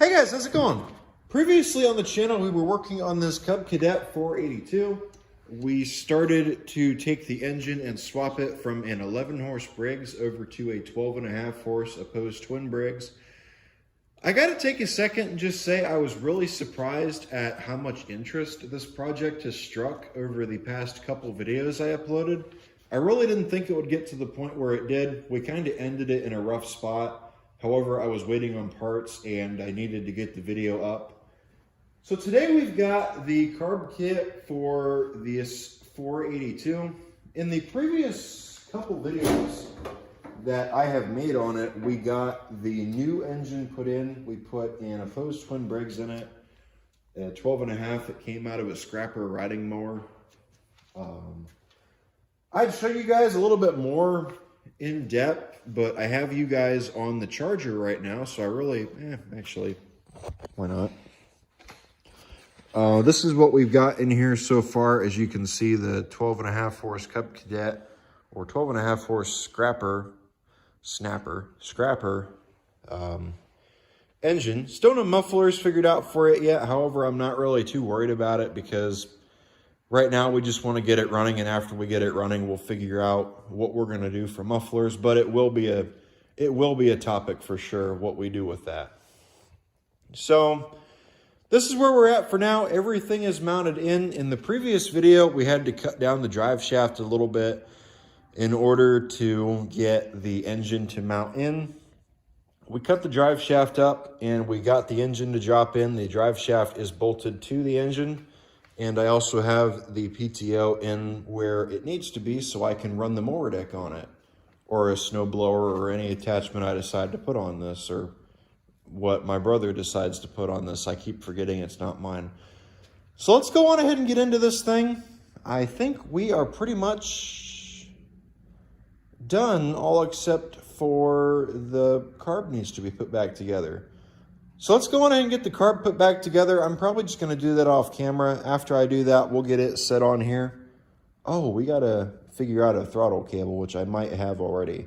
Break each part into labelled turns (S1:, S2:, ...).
S1: Hey guys, how's it going? Previously on the channel, we were working on this Cadet 482. We started to take the engine and swap it from an 11 horse Briggs over to a 12.5 horse opposed twin Briggs. I gotta take a second and just say I was really surprised at how much interest this project has struck over the past couple videos I uploaded. I really didn't think it would get to the point where it did. We kind of ended it in a rough spot. However, I was waiting on parts and I needed to get the video up. So today we've got the carb kit for this 482. In the previous couple videos that I have made on it, we got the new engine put in. We put an opposed twin Briggs in it. At 12.5, it came out of a scrapper riding mower. I'd show you guys a little bit more in depth, but I have you guys on the charger right now, so I really, actually, why not? This is what we've got in here so far. As you can see, the 12.5 horse Cadet, or 12.5 horse scrapper engine. Still no mufflers figured out for it yet. However, I'm not really too worried about it because right now we just want to get it running, and after we get it running, we'll figure out what we're going to do for mufflers. But it will be a topic for sure, what we do with that. So this is where we're at for now. Everything is mounted in. In the previous video, we had to cut down the drive shaft a little bit in order to get the engine to mount in. We cut the drive shaft up and we got the engine to drop in. The drive shaft is bolted to the engine. And I also have the PTO in where it needs to be so I can run the mower deck on it, or a snow blower, or any attachment I decide to put on this, or what my brother decides to put on this. I keep forgetting it's not mine. So let's go on ahead and get into this thing. I think we are pretty much done, all except for the carb needs to be put back together. So let's go on ahead and get the carb put back together. I'm probably just going to do that off camera. After I do that, we'll get it set on here. Oh, we got to figure out a throttle cable, which I might have already.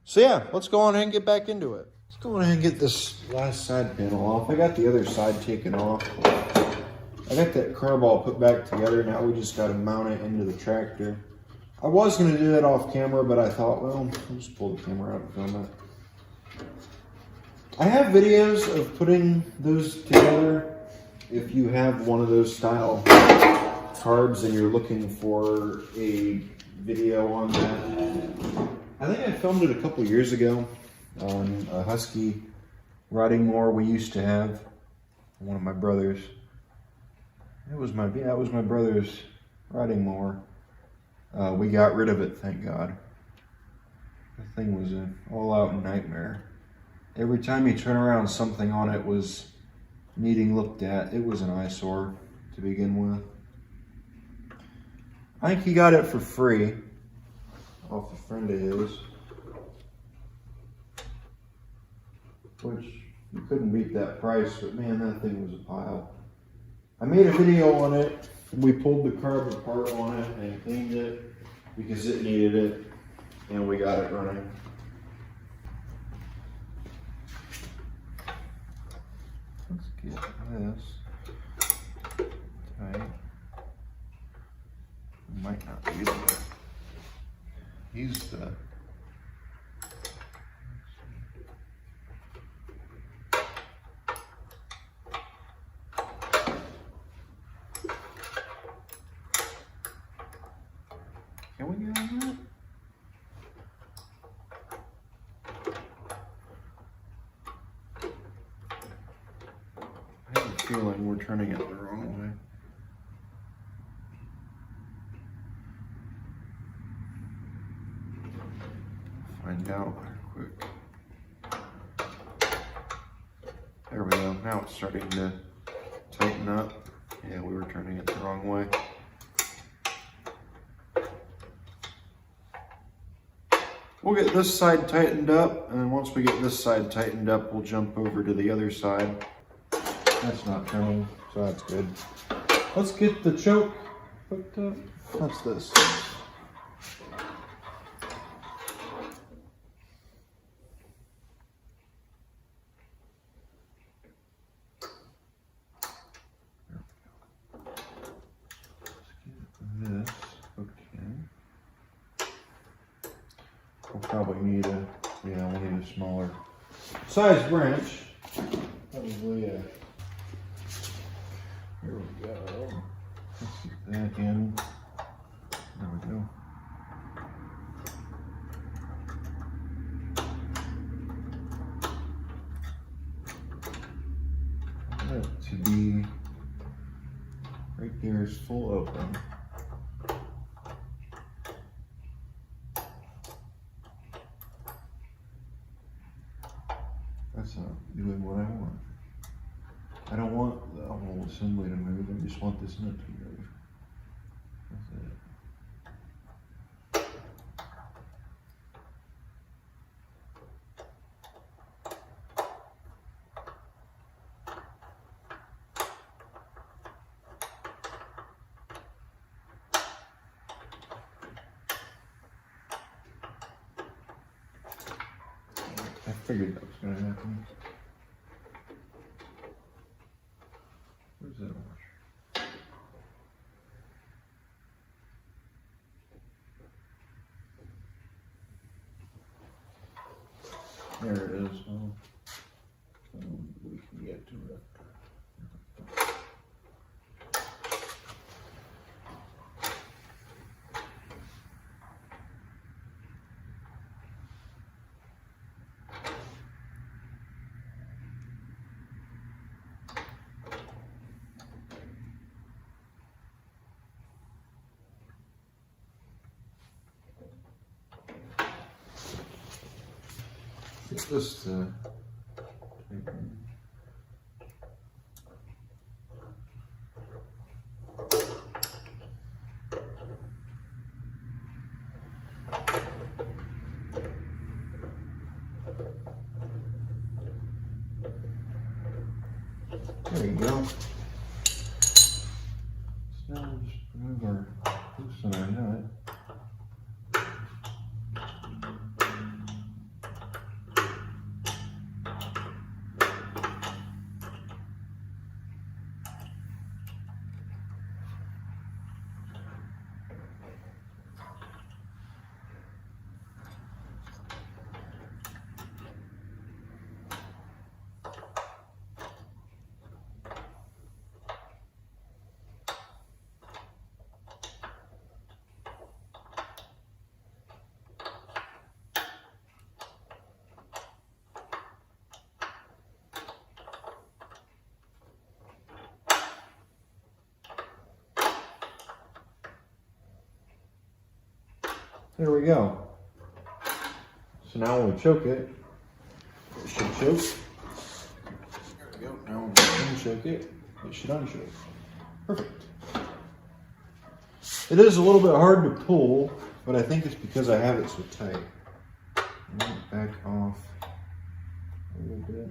S1: So yeah, let's go on ahead and get back into it. Let's go on ahead and get this last side panel off. I got the other side taken off. I got that carb all put back together. Now we just got to mount it into the tractor. I was going to do that off camera, but I thought, well, I'll just pull the camera out and film it. I have videos of putting those together. If you have one of those style carbs and you're looking for a video on that. I think I filmed it a couple years ago on a Husky riding mower we used to have. One of my brothers. That was my brother's riding mower. We got rid of it, thank God. The thing was an all-out nightmare. Every time you turn around, something on it was needing looked at. It was an eyesore to begin with. I think he got it for free off a friend of his, which you couldn't beat that price, but man, that thing was a pile. I made a video on it. We pulled the carb apart on it and cleaned it because it needed it, and we got it running. Let's get this tight. Might not be able to use the Can we get on that? I have a feeling we're turning it the wrong way. Find out quick. There we go. Now it's starting to tighten up. Yeah, we were turning it the wrong way. We'll get this side tightened up, and once we get this side tightened up, we'll jump over to the other side. That's not turning, so that's good. Let's get the choke hooked up. What's this? probably need a, yeah, we'll need a smaller size branch. Probably here we go. Let's get that in. There we go. That to be right there is full open. That's not doing what I want. I don't want the whole assembly to move, I just want this nut to move. That's it. I figured that was going to happen. Where's that washer? There it is. Oh, we can get to it. Get this to there you go. So now we'll just remove our loosen our nut. There we go. So now when we choke it, it should choke. There we go. Now when we unchoke it, it should unchoke. Perfect. It is a little bit hard to pull, but I think it's because I have it so tight. I'm going to back off a little bit.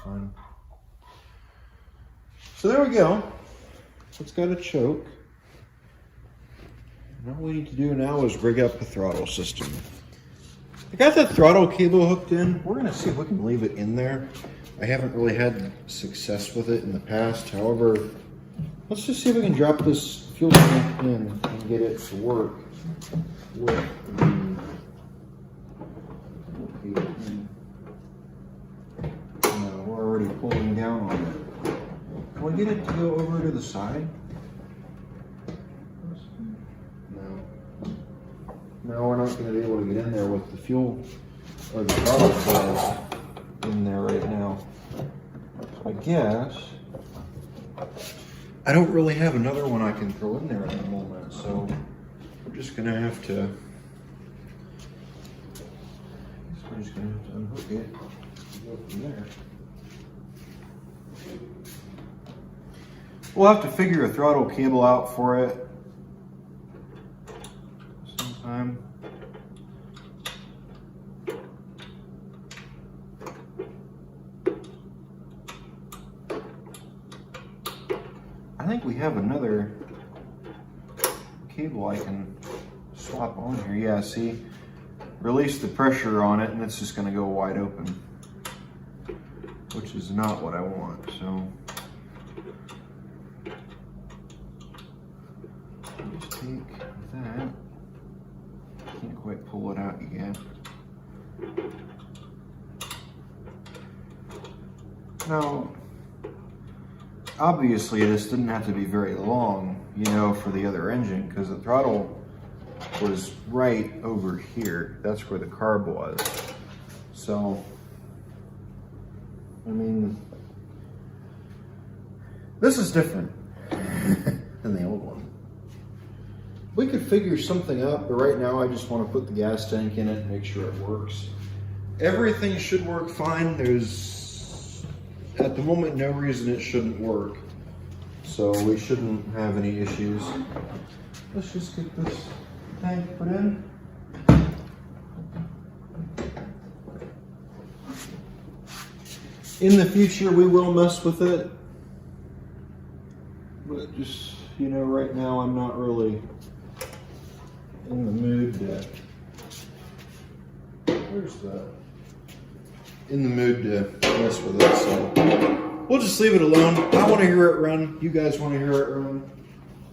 S1: Fun. So there we go. It's got a choke. And all we need to do now is rig up the throttle system. I got that throttle cable hooked in. We're going to see if we can leave it in there. I haven't really had success with it in the past. However, let's just see if we can drop this fuel tank in and get it to work with the pulling down on it. Can we get it to go over to the side? No. No, we're not going to be able to get in there with the fuel or the throttle coils in there right now. So I guess I don't really have another one I can throw in there at the moment, so we're just going to have to. We're just going to have to unhook it and go from there. We'll have to figure a throttle cable out for it sometime. I think we have another cable I can swap on here. Yeah, see, release the pressure on it and it's just going to go wide open, which is not what I want. So just take that. Can't quite pull it out yet. Now, obviously this didn't have to be very long, you know, for the other engine, because the throttle was right over here. That's where the carb was. So, I mean, this is different than the old one. We could figure something out, but right now I just want to put the gas tank in it and make sure it works. Everything should work fine. There's, at the moment, no reason it shouldn't work. So we shouldn't have any issues. Let's just get this tank put in. In the future, we will mess with it. But just, you know, right now I'm not really in the mood to, where's that? In the mood to mess with it, so we'll just leave it alone. I want to hear it run. You guys want to hear it run.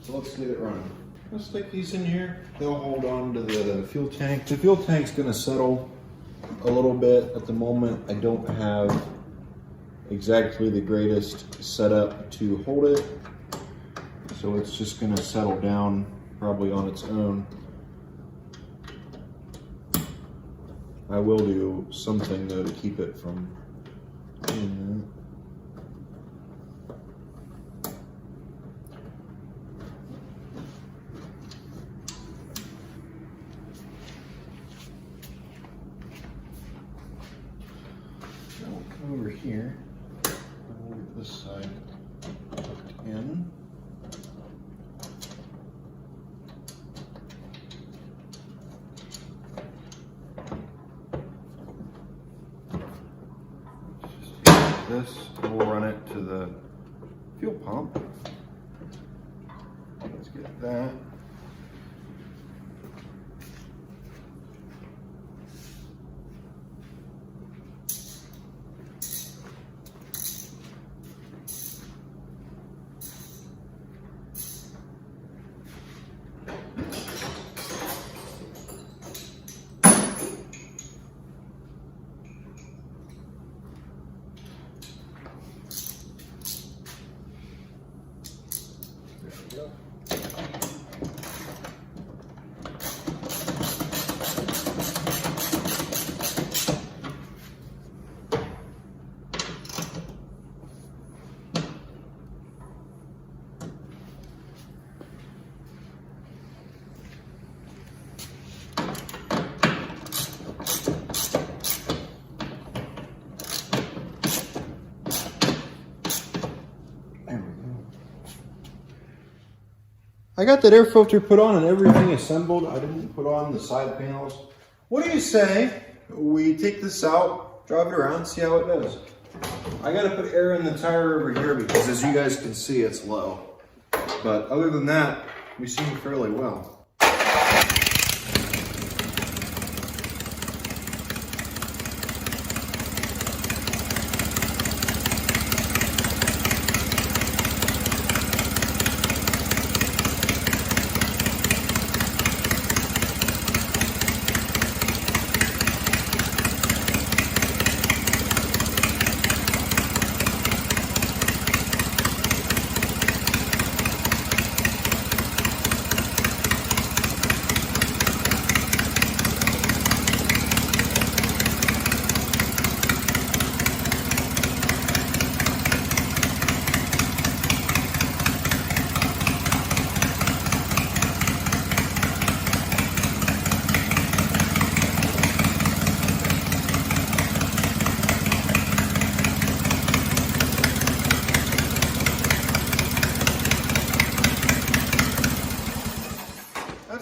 S1: So let's leave it running. Let's stick these in here. They'll hold on to the fuel tank. The fuel tank's going to settle a little bit. At the moment, I don't have exactly the greatest setup to hold it. So it's just going to settle down probably on its own. I will do something though to keep it from doing that. I'll come over here and we'll get this side tucked in. This, and we'll run it to the fuel pump. Let's get that. I got that air filter put on and everything assembled. I didn't put on the side panels. What do you say we take this out, drive it around, see how it does? I got to put air in the tire over here because as you guys can see, it's low. But other than that, we seem fairly well.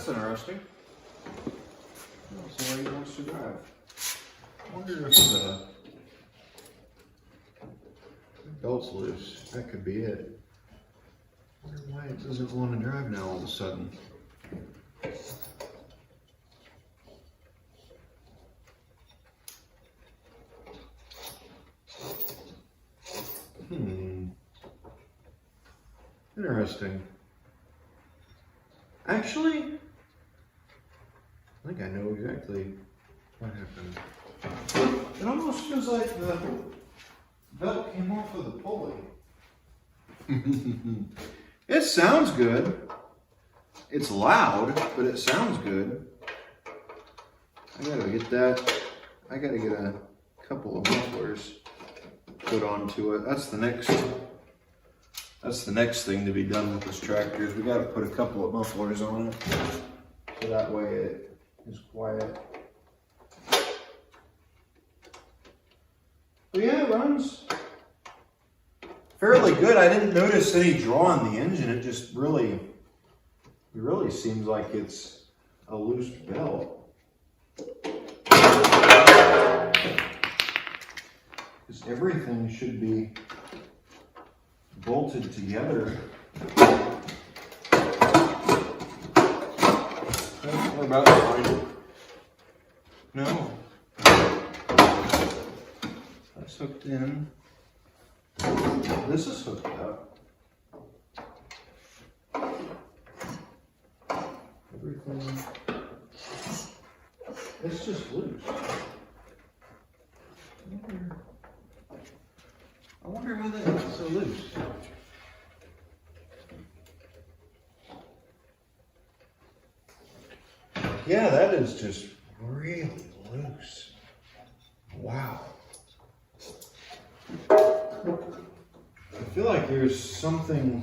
S1: Interesting. That's the way he wants to drive. I wonder if the belt's loose. That could be it. I wonder why it doesn't want to drive now all of a sudden. Interesting. Actually, I think I know exactly what happened. It almost feels like the belt came off of the pulley. It sounds good. It's loud, but it sounds good. I gotta get that. I gotta get a couple of mufflers put onto it. That's the next thing to be done with this tractor is we gotta put a couple of mufflers on it. So that way it is quiet. But yeah, it runs fairly good. I didn't notice any draw on the engine. It just really seems like it's a loose belt. Because everything should be bolted together. We're about to find it. No. That's hooked in. This is hooked up. Everything. It's just loose. I wonder how that got so loose. Yeah, that is just really loose. Wow. I feel like there's something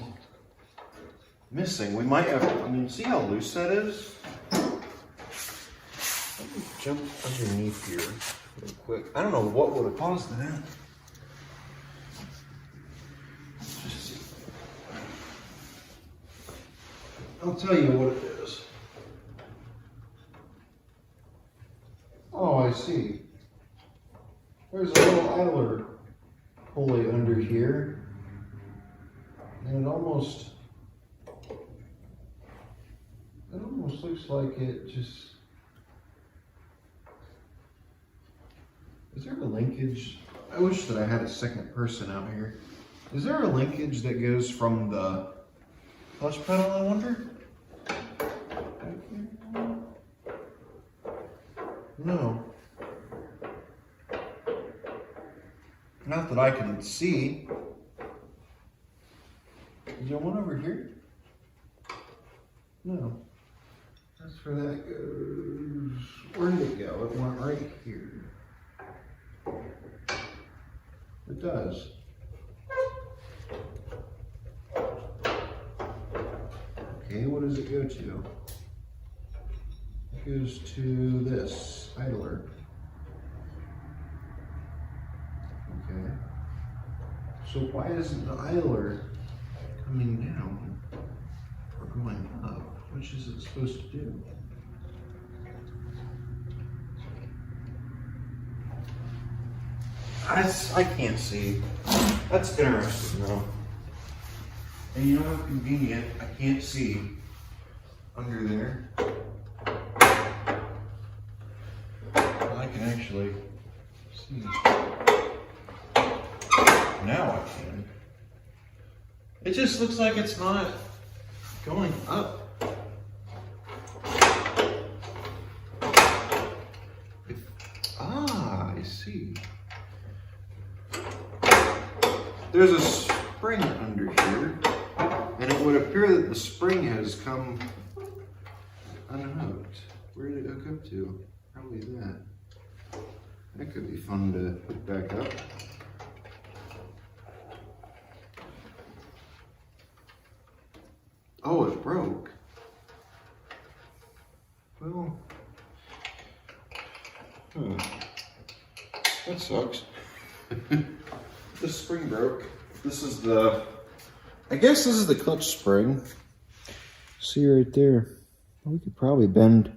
S1: missing. We might have, I mean, see how loose that is? Let me jump underneath here real quick. I don't know what would have caused that. Let's just see. I'll tell you what it is. Oh, I see. There's a little idler pulley under here. And it almost looks like it just... Is there a linkage? I wish that I had a second person out here. Is there a linkage that goes from the clutch pedal, I wonder? No. Not that I can see. Is there one over here? No. That's where that goes. Where did it go? It went right here. It does. Okay, what does it go to? It goes to this idler. Okay. So why isn't the idler coming down or going up? Which is it supposed to do? I can't see. That's interesting though. And you know how convenient, I can't see under there. Well, I can actually see. Now I can. It just looks like it's not going up. I see. There's a spring under here, and it would appear that the spring has come unhooked. Where did it hook up to? Probably that. That could be fun to hook back up. Oh, it broke. Well, that sucks. This spring broke. This is the, I guess this is the clutch spring. See right there. We could probably bend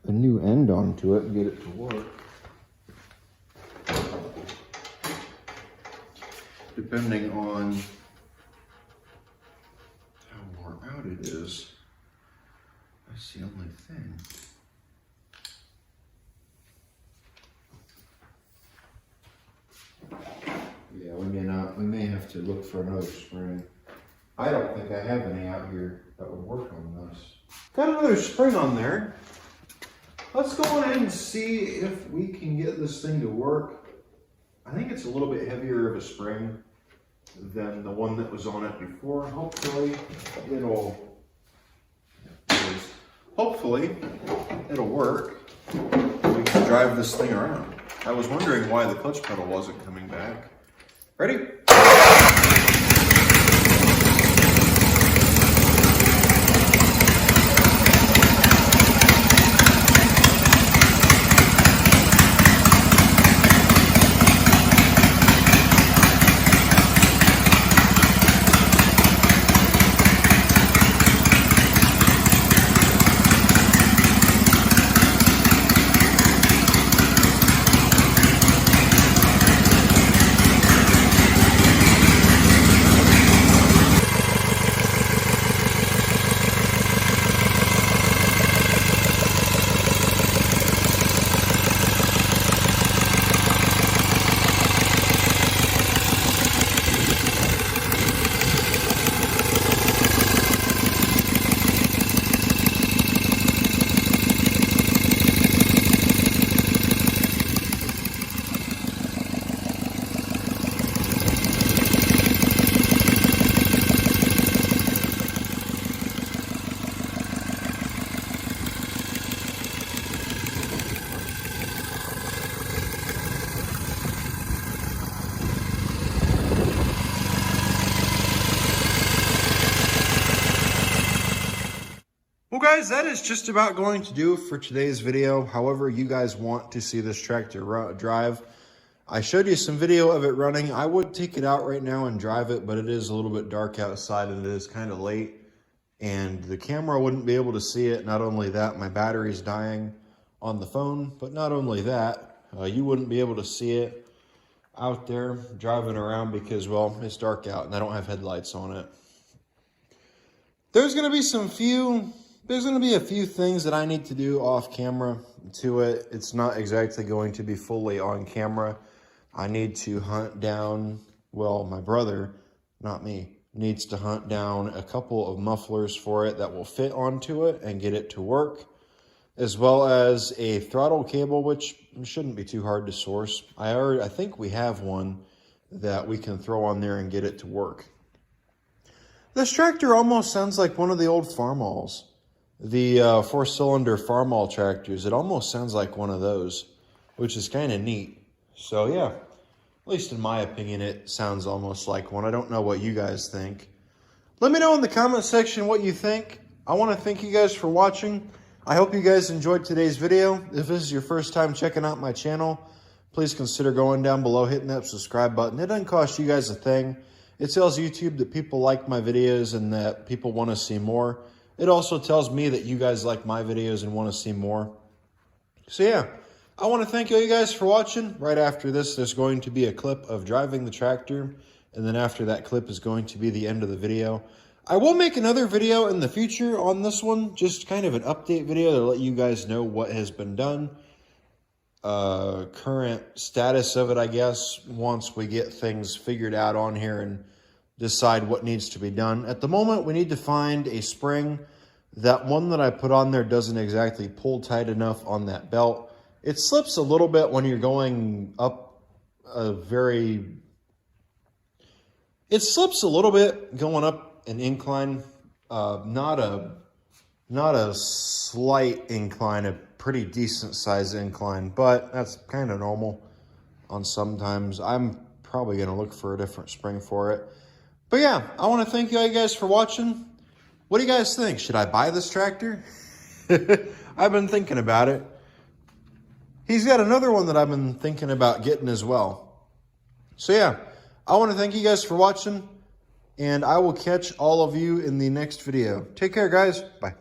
S1: a new end onto it and get it to work. Depending on how worn out it is. That's the only thing. Yeah, we may have to look for another spring. I don't think I have any out here that would work on this. Got another spring on there. Let's go ahead and see if we can get this thing to work. I think it's a little bit heavier of a spring than the one that was on it before. Hopefully it'll work. We can drive this thing around. I was wondering why the clutch pedal wasn't coming back. Ready? Well guys, that is just about going to do for today's video. However you guys want to see this tractor drive. I showed you some video of it running. I would take it out right now and drive it, but it is a little bit dark outside and it is kind of late. And the camera wouldn't be able to see it. Not only that, my battery's dying on the phone, but not only that, you wouldn't be able to see it out there driving around because, well, it's dark out and I don't have headlights on it. There's going to be a few things that I need to do off camera to it. It's not exactly going to be fully on camera. I need to hunt down, well, my brother, not me, needs to hunt down a couple of mufflers for it that will fit onto it and get it to work, as well as a throttle cable, which shouldn't be too hard to source. I think we have one that we can throw on there and get it to work. This tractor almost sounds like one of the old Farmalls. The 4-cylinder Farmall tractors. It almost sounds like one of those, which is kind of neat. So yeah, at least in my opinion, it sounds almost like one. I don't know what you guys think. Let me know in the comment section what you think. I want to thank you guys for watching. I hope you guys enjoyed today's video. If this is your first time checking out my channel, please consider going down below, hitting that subscribe button. It doesn't cost you guys a thing. It tells YouTube that people like my videos and that people want to see more. It also tells me that you guys like my videos and want to see more. So yeah, I want to thank you guys for watching. Right after this, there's going to be a clip of driving the tractor. And then after that clip is going to be the end of the video. I will make another video in the future on this one. Just kind of an update video to let you guys know what has been done. Current status of it, I guess, once we get things figured out on here and decide what needs to be done. At the moment, we need to find a spring. That one that I put on there doesn't exactly pull tight enough on that belt. It slips a little bit when you're going up it slips a little bit going up an incline. Not a slight incline, a pretty decent size incline, but that's kind of normal on sometimes. I'm probably going to look for a different spring for it. But yeah, I want to thank you guys for watching. What do you guys think? Should I buy this tractor? I've been thinking about it. He's got another one that I've been thinking about getting as well. So yeah, I want to thank you guys for watching, and I will catch all of you in the next video. Take care, guys. Bye.